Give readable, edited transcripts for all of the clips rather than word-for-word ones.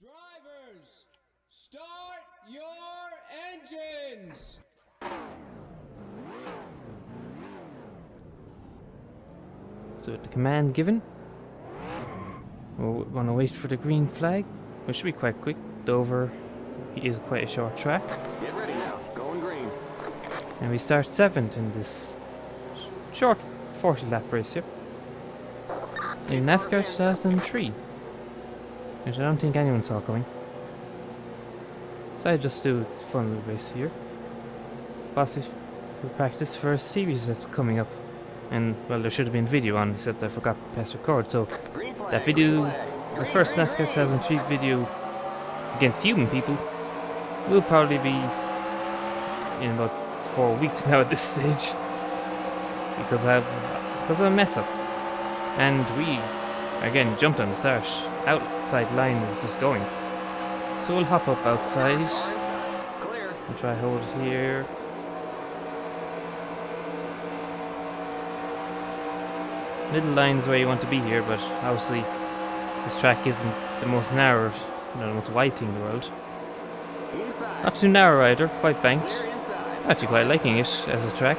Drivers, start your engines! So the command given. We're going to wait for the green flag, which should be quite quick. Dover is quite a short track. Get ready now, going green. And we start 7th in this short 40 lap race here. In NASCAR 2003. Which I don't think anyone saw coming. So I just do a fun little race here. Possibly for practice for a series that's coming up. And well, there should have been video on, except I forgot to press record. So that video, the first NASCAR 2003 video against human people, will probably be in about 4 weeks now at this stage, because of a mess up. And we again jumped on the start. Outside line is just going. So we'll hop up outside and try to hold it here. Middle line's where you want to be here, but obviously this track isn't the most narrow, the most wide thing in the world. Not too narrow either, quite banked. Actually quite liking it as a track.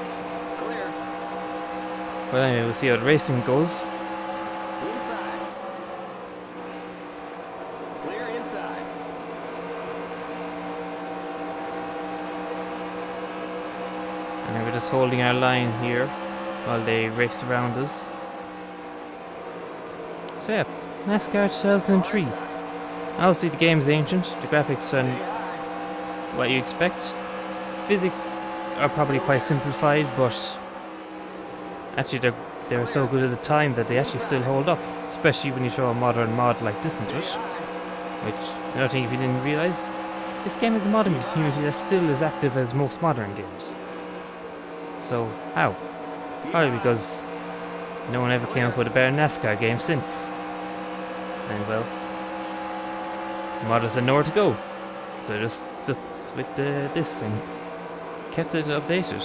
But anyway, we'll see how the racing goes. And we're just holding our line here while they race around us. So yeah, NASCAR 2003. Obviously the game is ancient, the graphics and what you expect. Physics are probably quite simplified, but actually they're so good at the time that they actually still hold up, especially when you show a modern mod like this into it. Which, I don't think if you didn't realise, this game is a modding community that's still as active as most modern games. So, how? Probably because no one ever came up with a better NASCAR game since. And well, modders had nowhere to go. So just with this and kept it updated.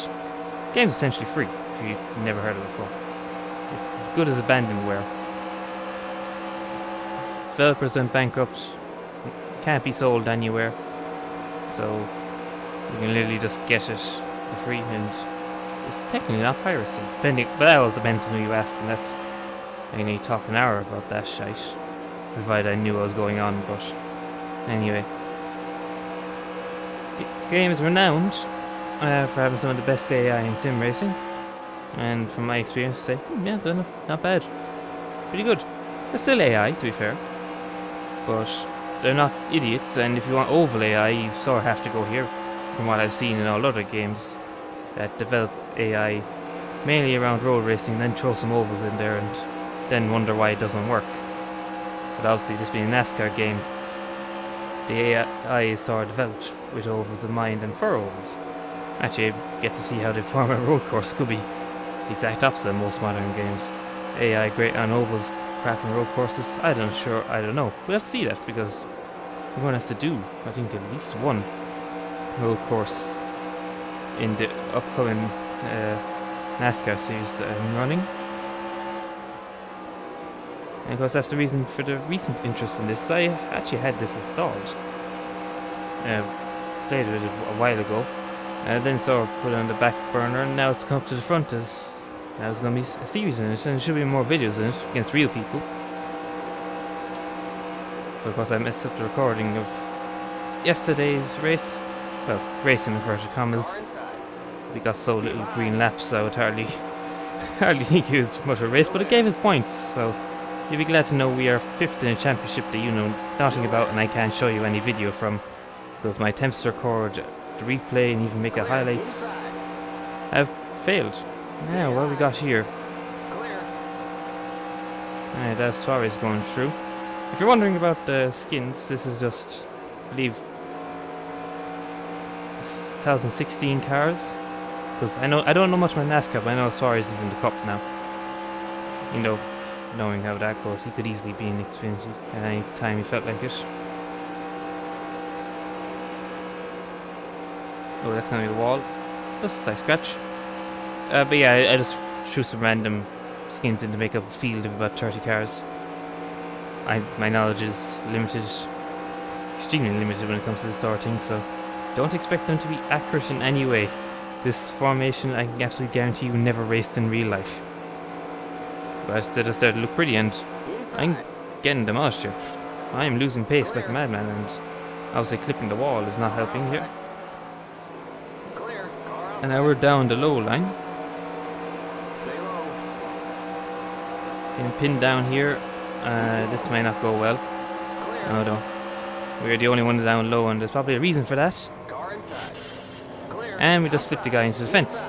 The game's essentially free, if you've never heard of it before. It's as good as abandonware. Developers went bankrupt, can't be sold anywhere. So, you can literally just get it for free, and it's technically not piracy, but that all depends on who you ask, and that's, I can only talk an hour about that shite, provided I knew what was going on. But anyway, this game is renowned for having some of the best AI in sim racing, and from my experience, say, yeah, they're not bad, pretty good. They're still AI, to be fair, but they're not idiots, and if you want oval AI, you sort of have to go here, from what I've seen in all other games that develop AI mainly around road racing, then throw some ovals in there and then wonder why it doesn't work. But obviously, this being a NASCAR game, the AI is sort of developed with ovals in mind and for ovals. Actually, I get to see how they form a road course. Could be the exact opposite of most modern games. AI great on ovals, crap on road courses. I don't know. We'll have to see that, because we're going to have to do, I think, at least one road course in the upcoming NASCAR series that I'm running. And of course that's the reason for the recent interest in this. I actually had this installed. Played with it a while ago. Then sort of put it on the back burner, and now it's come up to the front as there's going to be a series in it, and there should be more videos in it against real people. But of course I messed up the recording of yesterday's race. Well, race in inverted commas. We got so little green laps, I would hardly think it was much of a race, but it gave us points, so you'll be glad to know we are 5th in a championship that you know nothing about, and I can't show you any video from, because my attempts to record the replay and even make highlights have failed. Now, what we got here? Alright, that's Suarez going through. If you're wondering about the skins, this is just, I believe, 2016 cars. Because I don't know much about NASCAR, but I know Suarez is in the cup now. You know, knowing how that goes, he could easily be in Xfinity at any time he felt like it. Oh, that's gonna be the wall. Just a slight scratch. But yeah, I just threw some random skins in to make up a field of about 30 cars. My knowledge is limited extremely limited when it comes to this sort of thing, so don't expect them to be accurate in any way. This formation, I can absolutely guarantee you, never raced in real life. But they just started to look pretty, and I'm getting demolished here. I'm losing pace like a madman, and obviously clipping the wall is not helping here. Clear. Car out. And now we're down the low line. Stay low. Getting pinned down here. This may not go well. Clear. Oh no. We're the only ones down low, and there's probably a reason for that. Car intact. Clear. And we just flipped the guy into the fence.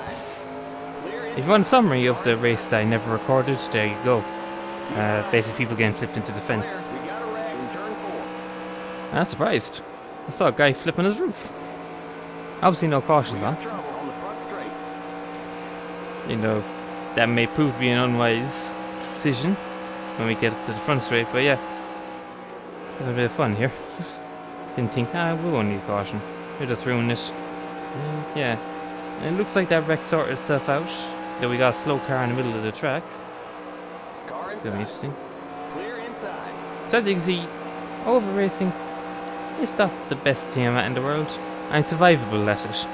Clear. If you want a summary of the race that I never recorded, there you go. Basically people getting flipped into the fence. Clear. We got a wreck in turn 4. I'm surprised. I saw a guy flip on his roof. Obviously no cautions on. Trouble on the front straight. You know, that may prove to be an unwise decision when we get up to the front straight, but yeah. It's a bit of fun here. Didn't think, we won't need caution. We'll just ruin it. Yeah. And it looks like that wreck sorted itself out. That we got a slow car in the middle of the track. Car It's gonna be intact. interesting. Clear inside. So as you can see, over racing is not the best thing I'm at in the world. I'm survivable at it.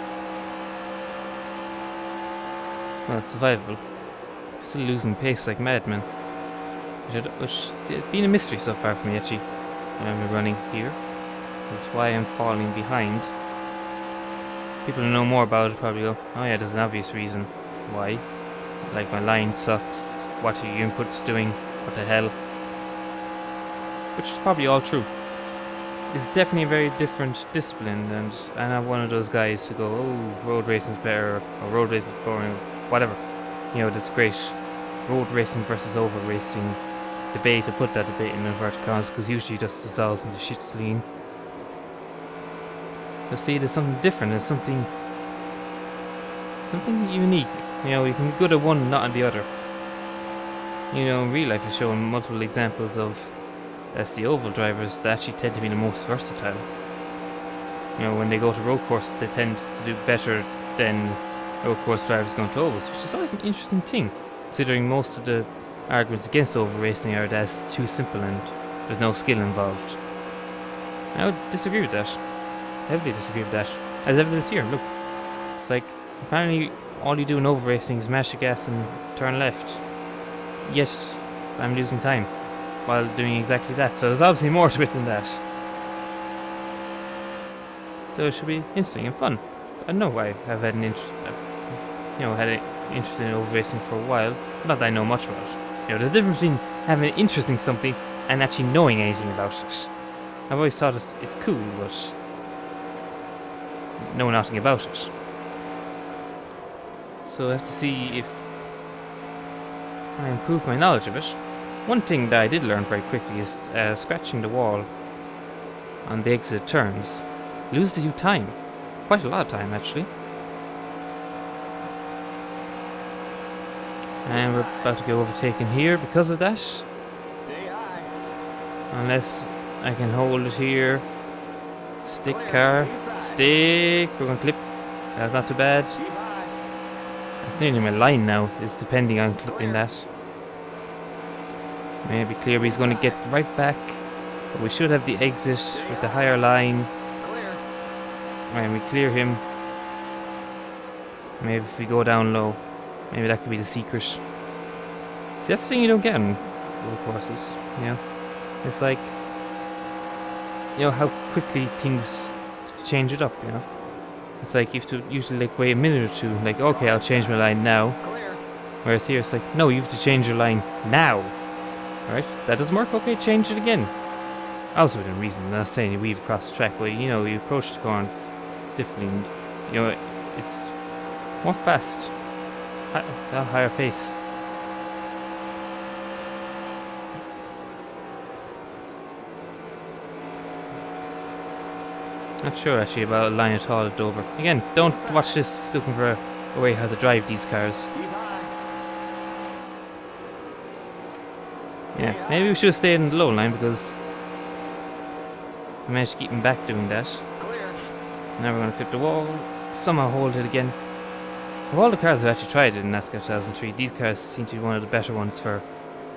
Well, it's survivable. Still losing pace like madmen. Which it's been a mystery so far for me actually. I'm running here. That's why I'm falling behind. People who know more about it probably go, oh yeah, there's an obvious reason why. Like my line sucks, what are your inputs doing, what the hell. Which is probably all true. It's definitely a very different discipline, and I'm not one of those guys who go, oh, road racing's better, or road racing's boring, whatever. You know, that's great. Road racing versus over racing debate, to put that debate in inverted commas, because usually it just dissolves into shit lean. You'll see there's something different, there's something unique. You know, you can be good at one, not at the other. You know, in real life is showing multiple examples of the oval drivers that actually tend to be the most versatile. You know, when they go to road courses, they tend to do better than road course drivers going to ovals, which is always an interesting thing, considering most of the arguments against oval racing are that it's too simple and there's no skill involved. I would disagree with that. Heavily disagree with that. As evidence here, look. It's like, apparently all you do in oval racing is mash the gas and turn left. Yet, I'm losing time while doing exactly that. So there's obviously more to it than that. So it should be interesting and fun. I don't know why I've had an interest, had an interest in oval racing for a while. Not that I know much about it. You know, there's a difference between having an interest in something and actually knowing anything about it. I've always thought it's cool, but know nothing about it. So I have to see if I improve my knowledge of it. One thing that I did learn very quickly is scratching the wall on the exit turns loses you time. Quite a lot of time, actually. And we're about to get overtaken here because of that. Stay high. Unless I can hold it here. Stick car. Stick. We're going to clip. That's not too bad. Keep high. That's nearly my line now. It's depending on clipping that. Maybe clear, but he's going to get right back. But we should have the exit with the higher line. Clear. And we clear him. Maybe if we go down low, maybe that could be the secret. See, that's the thing you don't get in road courses. You know, it's like, you know how quickly things change it up. You know, it's like you have to usually like wait a minute or two. Like, okay, I'll change my line now. Clear. Whereas here it's like, no, you have to change your line now. Alright, that doesn't work. Okay, change it again. Also within reason. I'm not saying you weave across the track, but you know, you approach the corners differently. And, you know, it's more fast. At a higher pace. Not sure actually about a line at all at Dover. Again, don't watch this looking for a way how to drive these cars. Keep high. Yeah, maybe we should have stayed in the low line because we managed to keep him back doing that. Clear. Now we're going to clip the wall, somehow hold it again. Of all the cars I've actually tried it in NASCAR 2003, these cars seem to be one of the better ones for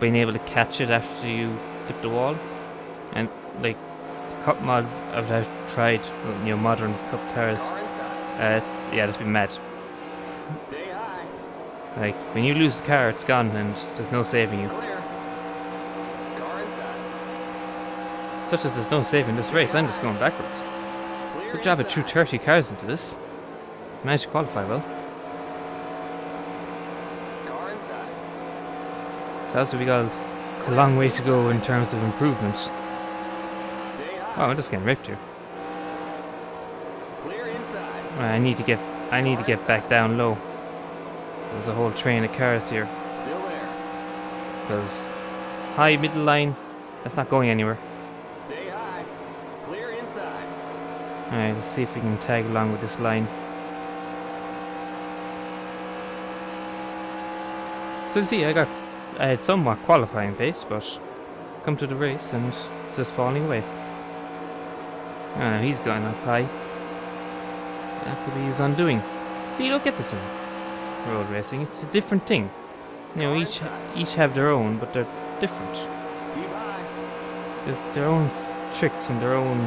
being able to catch it after you clip the wall. And like, cup mods I've tried, you know, modern cup cars, Car inside. yeah, that's been mad. Stay high. Like, when you lose the car, it's gone and there's no saving you. Clear. Car inside. Such as there's no saving this race, I'm just going backwards. Clear Good job at inside. 30 cars into this. Managed to qualify well. Car inside. So also we got a long way to go in terms of improvements. Stay high. Oh, I'm just getting ripped here. Clear inside. I need to get back down low. There's a whole train of cars here. Still there. Because high middle line, that's not going anywhere. Stay high. Clear inside. Alright, let's see if we can tag along with this line. So you see, I had somewhat qualifying pace, but come to the race and it's just falling away. He's going up high. That could be his undoing. See, you don't get this in road racing. It's a different thing. You know, each have their own, but they're different. Keep high. There's their own tricks and their own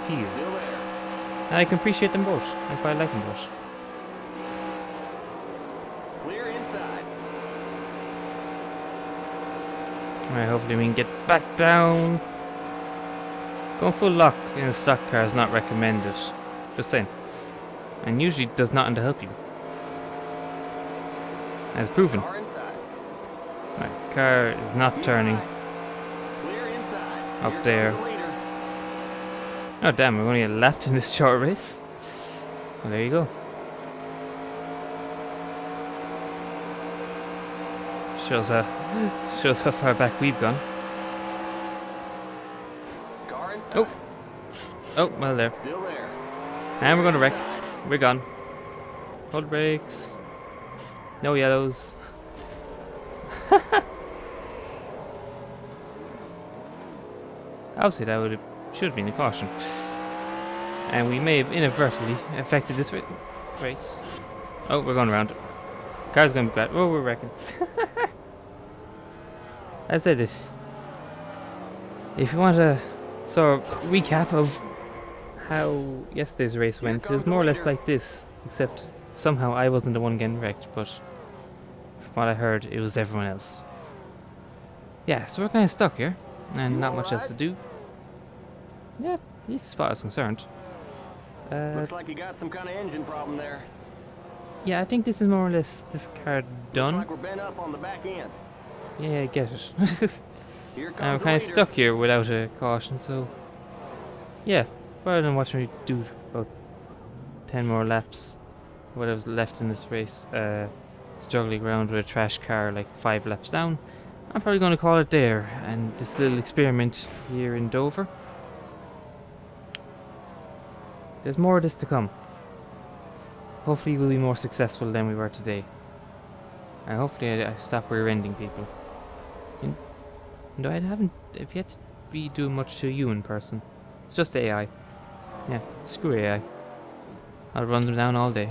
appeal. Still there. And I can appreciate them both. I quite like them both. Clear inside. Alright, hopefully we can get back down. Going full lock in a stock car is not recommended. Just saying. And usually does nothing to help you. As proven. Car inside. Right, car is not Keep turning. high. Clear inside. Up Here there. comes the leader. Oh damn, we're going to get lapped in this short race. Well, there you go. Shows how far back we've gone. Car inside. Oh. Oh, well there. Still there. And we're going to wreck. We're gone. Hold brakes. No yellows. Obviously that should have been a caution. And we may have inadvertently affected this race. Oh, we're going around it. Car's going to be bad. Oh, we're wrecking. I said it. If you want a sort of recap of how yesterday's race went, it was more or less like this, except somehow I wasn't the one getting wrecked, but from what I heard, it was everyone else. Yeah, so we're kind of stuck here, and You not much else alright? to do. Yeah, at least as far as concerned. Looks like you got some kind of engine problem there. Yeah, I think this is more or less this car done. Looks like we're bent up on the back end. Yeah, I get it. Here comes I'm the kind of leader. stuck here without a caution, so yeah, rather than watching me do about 10 more laps, whatever's left in this race, struggling around with a trash car like 5 laps down, I'm probably going to call it there, and this little experiment here in Dover. There's more of this to come. Hopefully we'll be more successful than we were today. And hopefully I stop rear-ending people. No, I've yet to be doing much to you in person. It's just AI. Yeah, screw AI. I'll run them down all day.